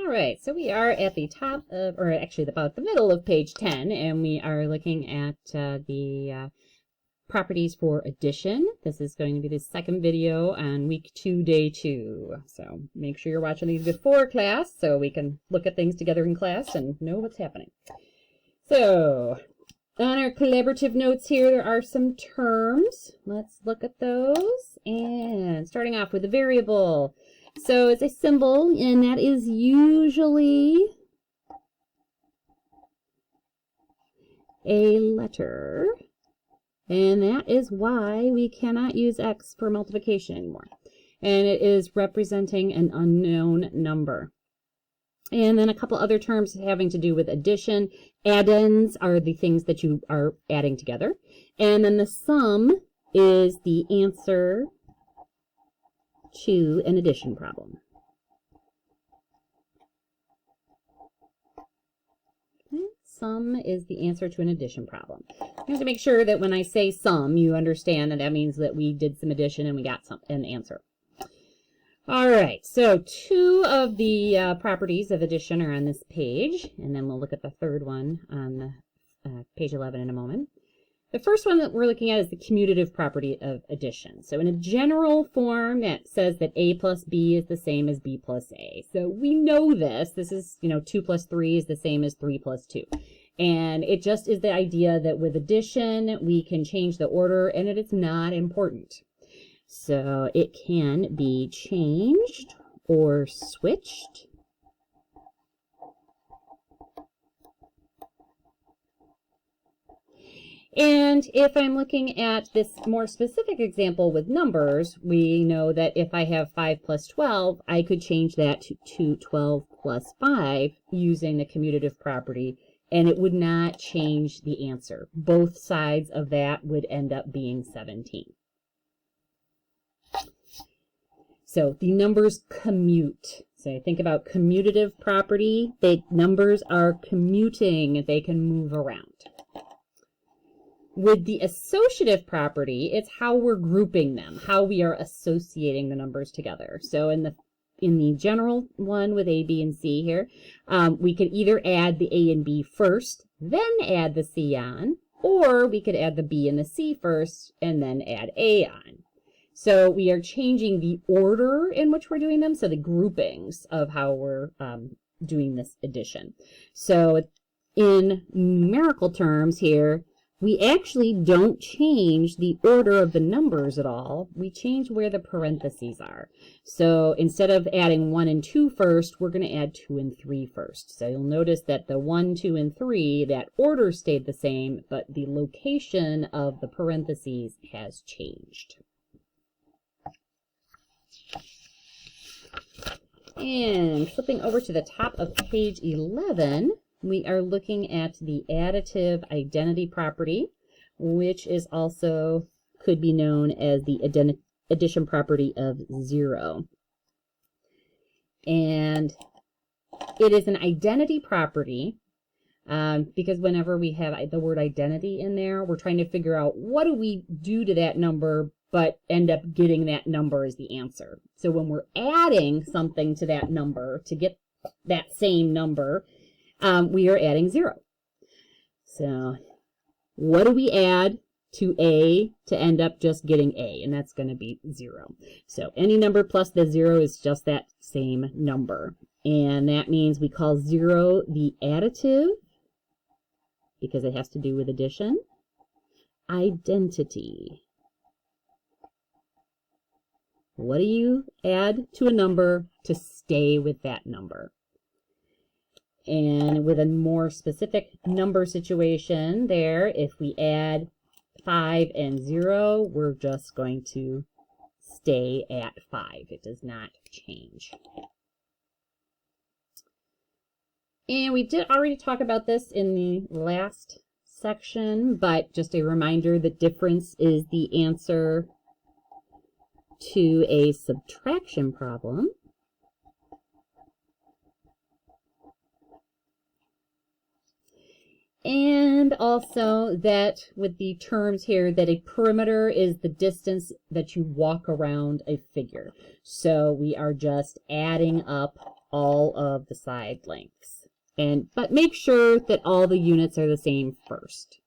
All right, so we are at the top of, or actually about the middle of page 10, and we are looking at the properties for addition. This is going to be the second video on week 2, day 2. So make sure you're watching these before class so we can look at things together in class and know what's happening. So on our collaborative notes here, there are some terms. Let's look at those. And starting off with the variable. So it's a symbol, and that is usually a letter. And that is why we cannot use x for multiplication anymore. And it is representing an unknown number. And then a couple other terms having to do with addition. Add-ins are the things that you are adding together. And then the sum is the answer to an addition problem. Okay. Sum is the answer to an addition problem. You have to make sure that when I say sum, you understand that that means that we did some addition and we got an answer. All right, so 2 of the properties of addition are on this page, and then we'll look at the third one on page 11 in a moment. The first one that we're looking at is the commutative property of addition. So in a general form, that says that a plus b is the same as b plus a. So we know this. This is, 2 plus 3 is the same as 3 plus 2. And it just is the idea that with addition, we can change the order, and it's not important. So it can be changed or switched. And if I'm looking at this more specific example with numbers, we know that if I have 5 plus 12, I could change that to 12 plus 5 using the commutative property, and it would not change the answer. Both sides of that would end up being 17. So the numbers commute. So think about commutative property. Numbers are commuting. They can move around. With the associative property, it's how we're grouping them, how we are associating the numbers together. So in the general one with A, B, and C here, we could either add the A and B first, then add the C on, or we could add the B and the C first, and then add A on. So we are changing the order in which we're doing them, so the groupings of how we're doing this addition. So in numerical terms here, we actually don't change the order of the numbers at all. We change where the parentheses are. So instead of adding 1 and 2 first, we're going to add 2 and 3 first. So you'll notice that the 1, 2, and 3, that order stayed the same, but the location of the parentheses has changed. And flipping over to the top of page 11, we are looking at the additive identity property, which is also could be known as the addition property of 0. And it is an identity property because whenever we have the word identity in there, we're trying to figure out what do we do to that number but end up getting that number as the answer. So when we're adding something to that number to get that same number, we are adding 0. So what do we add to A to end up just getting A? And that's going to be 0. So any number plus the 0 is just that same number. And that means we call 0 the additive, because it has to do with addition, identity. What do you add to a number to stay with that number? And with a more specific number situation there, if we add 5 and 0, we're just going to stay at 5. It does not change. And we did already talk about this in the last section, but just a reminder that difference is the answer to a subtraction problem. And also that with the terms here that a perimeter is the distance that you walk around a figure. So we are just adding up all of the side lengths. But make sure that all the units are the same first.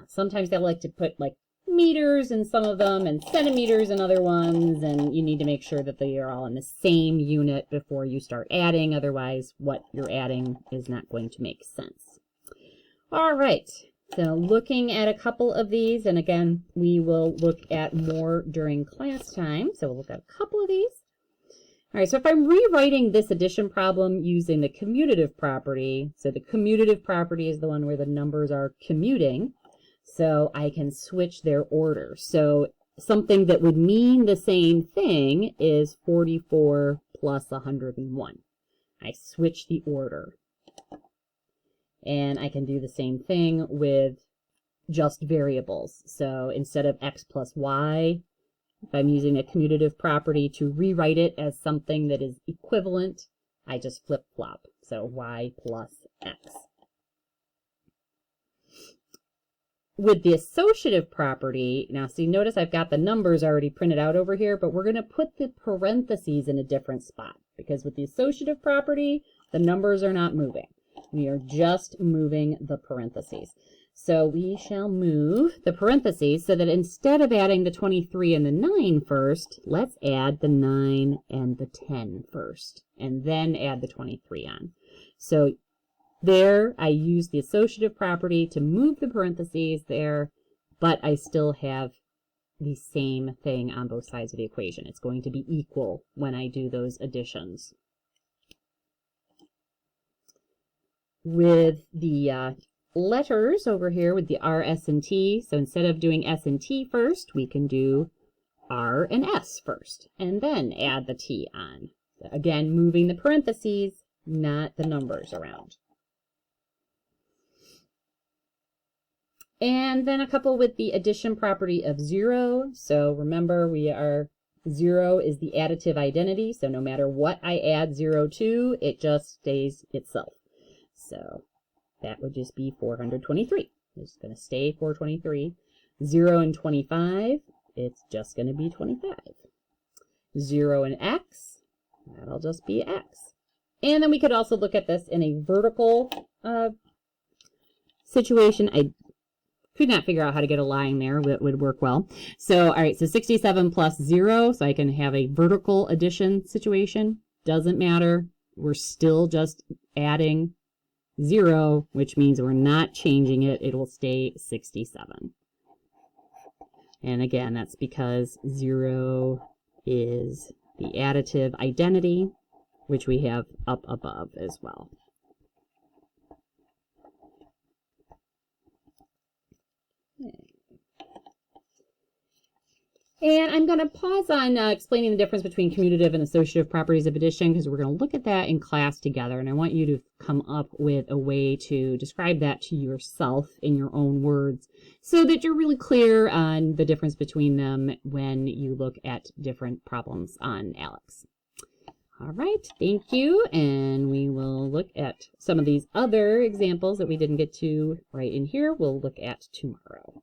Sometimes they like to put like meters in some of them and centimeters in other ones, and you need to make sure that they are all in the same unit before you start adding. Otherwise, what you're adding is not going to make sense. All right, so looking at a couple of these, and again, we will look at more during class time, so we'll look at a couple of these. All right, so if I'm rewriting this addition problem using the commutative property, so the commutative property is the one where the numbers are commuting, so I can switch their order. So something that would mean the same thing is 44 plus 101. I switch the order. And I can do the same thing with just variables. So instead of x plus y, if I'm using a commutative property to rewrite it as something that is equivalent, I just flip-flop. So y plus x. With the associative property, now see, notice I've got the numbers already printed out over here, but we're going to put the parentheses in a different spot, because with the associative property, the numbers are not moving. We are just moving the parentheses. So we shall move the parentheses so that instead of adding the 23 and the 9 first, let's add the 9 and the 10 first, and then add the 23 on. So there, I use the associative property to move the parentheses there, but I still have the same thing on both sides of the equation. It's going to be equal when I do those additions. With the letters over here with the R, S, and T, so instead of doing S and T first, we can do R and S first, and then add the T on. Again, moving the parentheses, not the numbers around. And then a couple with the addition property of 0. So remember, 0 is the additive identity. So no matter what I add 0 to, it just stays itself. So that would just be 423. It's going to stay 423. 0 and 25, it's just going to be 25. 0 and x, that'll just be x. And then we could also look at this in a vertical situation. I could not figure out how to get a line there that would work well. So, all right, so 67 plus 0, so I can have a vertical addition situation. Doesn't matter. We're still just adding 0, which means we're not changing it. It will stay 67. And again, that's because 0 is the additive identity, which we have up above as well. And I'm going to pause on explaining the difference between commutative and associative properties of addition, because we're going to look at that in class together, and I want you to come up with a way to describe that to yourself in your own words so that you're really clear on the difference between them when you look at different problems on ALEKS. All right, thank you, and we will look at some of these other examples that we didn't get to right in here. We'll look at tomorrow.